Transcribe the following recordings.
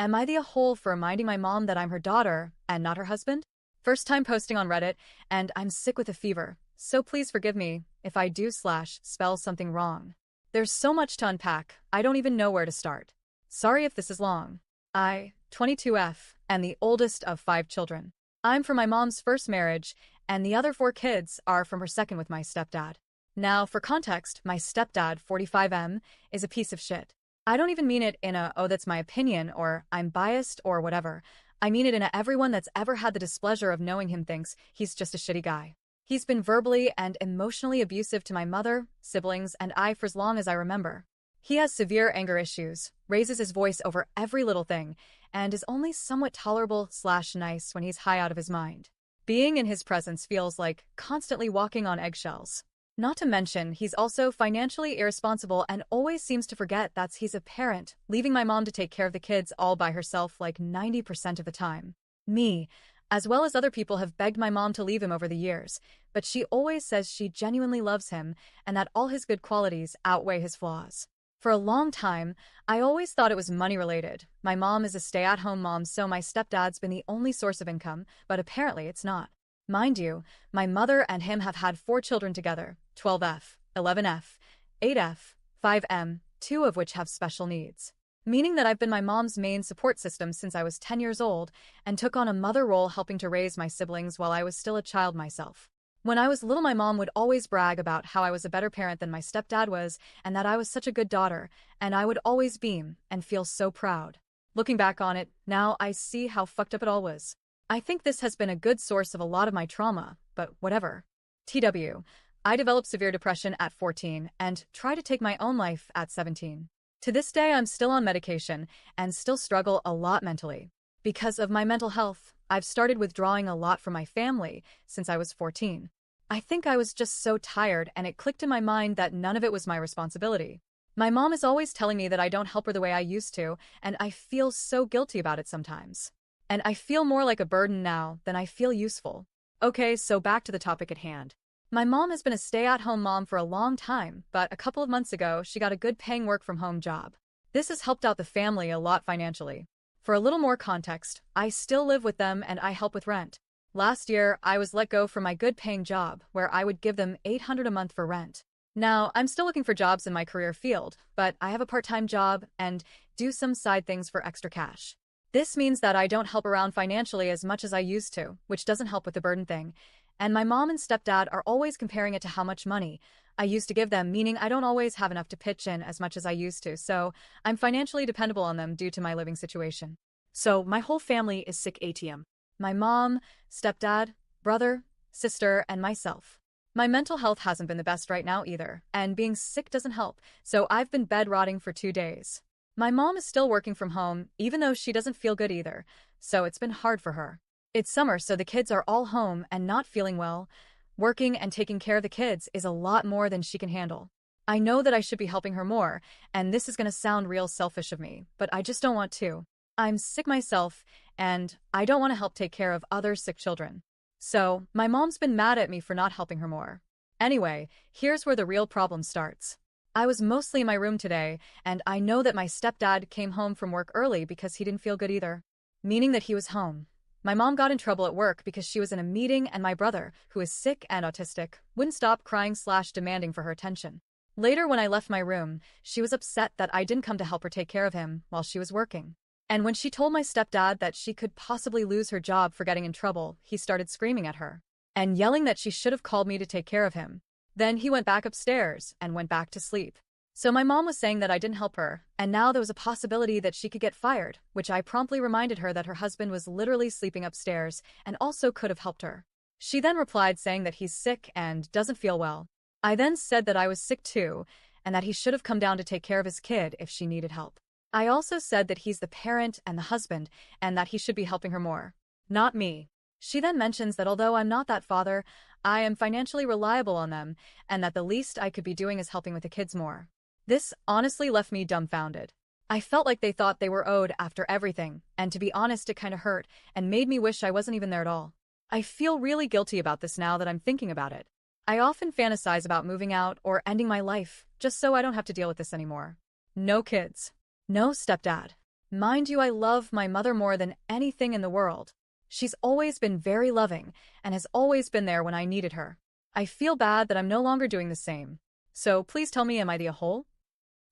Am I the a-hole for reminding my mom that I'm her daughter and not her husband? First time posting on Reddit, and I'm sick with a fever, so please forgive me if I do slash spell something wrong. There's so much to unpack, I don't even know where to start. Sorry if this is long. 22F, and the oldest of 5 children. I'm from my mom's first marriage, and the other 4 kids are from her second with my stepdad. Now, for context, my stepdad, 45M, is a piece of shit. I don't even mean it in a, oh, that's my opinion, or I'm biased, or whatever. I mean it in a everyone that's ever had the displeasure of knowing him thinks he's just a shitty guy. He's been verbally and emotionally abusive to my mother, siblings, and I for as long as I remember. He has severe anger issues, raises his voice over every little thing, and is only somewhat tolerable slash nice when he's high out of his mind. Being in his presence feels like constantly walking on eggshells. Not to mention, he's also financially irresponsible and always seems to forget that he's a parent, leaving my mom to take care of the kids all by herself like 90% of the time. Me, as well as other people, have begged my mom to leave him over the years, but she always says she genuinely loves him and that all his good qualities outweigh his flaws. For a long time, I always thought it was money-related. My mom is a stay-at-home mom, so my stepdad's been the only source of income, but apparently it's not. Mind you, my mother and him have had 4 children together, 12F, 11F, 8F, 5M, 2 of which have special needs. Meaning that I've been my mom's main support system since I was 10 years old and took on a mother role helping to raise my siblings while I was still a child myself. When I was little, my mom would always brag about how I was a better parent than my stepdad was and that I was such a good daughter, and I would always beam and feel so proud. Looking back on it, now I see how fucked up it all was. I think this has been a good source of a lot of my trauma, but whatever. TW, I developed severe depression at 14 and tried to take my own life at 17. To this day, I'm still on medication and still struggle a lot mentally. Because of my mental health, I've started withdrawing a lot from my family since I was 14. I think I was just so tired, and it clicked in my mind that none of it was my responsibility. My mom is always telling me that I don't help her the way I used to, and I feel so guilty about it sometimes. And I feel more like a burden now than I feel useful. Okay, so back to the topic at hand. My mom has been a stay-at-home mom for a long time, but a couple of months ago, she got a good paying work-from-home job. This has helped out the family a lot financially. For a little more context, I still live with them and I help with rent. Last year, I was let go from my good-paying job, where I would give them $800 a month for rent. Now, I'm still looking for jobs in my career field, but I have a part-time job and do some side things for extra cash. This means that I don't help around financially as much as I used to, which doesn't help with the burden thing. And my mom and stepdad are always comparing it to how much money I used to give them, meaning I don't always have enough to pitch in as much as I used to, so I'm financially dependable on them due to my living situation. So my whole family is sick ATM. My mom, stepdad, brother, sister, and myself. My mental health hasn't been the best right now either, and being sick doesn't help, so I've been bed rotting for 2 days. My mom is still working from home, even though she doesn't feel good either, so it's been hard for her. It's summer, so the kids are all home and not feeling well. Working and taking care of the kids is a lot more than she can handle. I know that I should be helping her more, and this is going to sound real selfish of me, but I just don't want to. I'm sick myself, and I don't want to help take care of other sick children. So, my mom's been mad at me for not helping her more. Anyway, here's where the real problem starts. I was mostly in my room today, and I know that my stepdad came home from work early because he didn't feel good either. Meaning that he was home. My mom got in trouble at work because she was in a meeting and my brother, who is sick and autistic, wouldn't stop crying slash demanding for her attention. Later when I left my room, she was upset that I didn't come to help her take care of him while she was working. And when she told my stepdad that she could possibly lose her job for getting in trouble, he started screaming at her and yelling that she should have called me to take care of him. Then he went back upstairs and went back to sleep. So my mom was saying that I didn't help her, and now there was a possibility that she could get fired, which I promptly reminded her that her husband was literally sleeping upstairs and also could have helped her. She then replied saying that he's sick and doesn't feel well. I then said that I was sick too, and that he should have come down to take care of his kid if she needed help. I also said that he's the parent and the husband, and that he should be helping her more. Not me. She then mentions that although I'm not that father, I am financially reliable on them, and that the least I could be doing is helping with the kids more. This honestly left me dumbfounded. I felt like they thought they were owed after everything, and to be honest, it kinda hurt and made me wish I wasn't even there at all. I feel really guilty about this now that I'm thinking about it. I often fantasize about moving out or ending my life, just so I don't have to deal with this anymore. No kids. No stepdad. Mind you, I love my mother more than anything in the world. She's always been very loving and has always been there when I needed her. I feel bad that I'm no longer doing the same. So please tell me, am I the a-hole?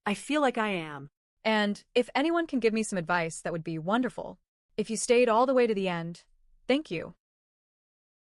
I feel like I am. And if anyone can give me some advice, that would be wonderful. If you stayed all the way to the end, thank you.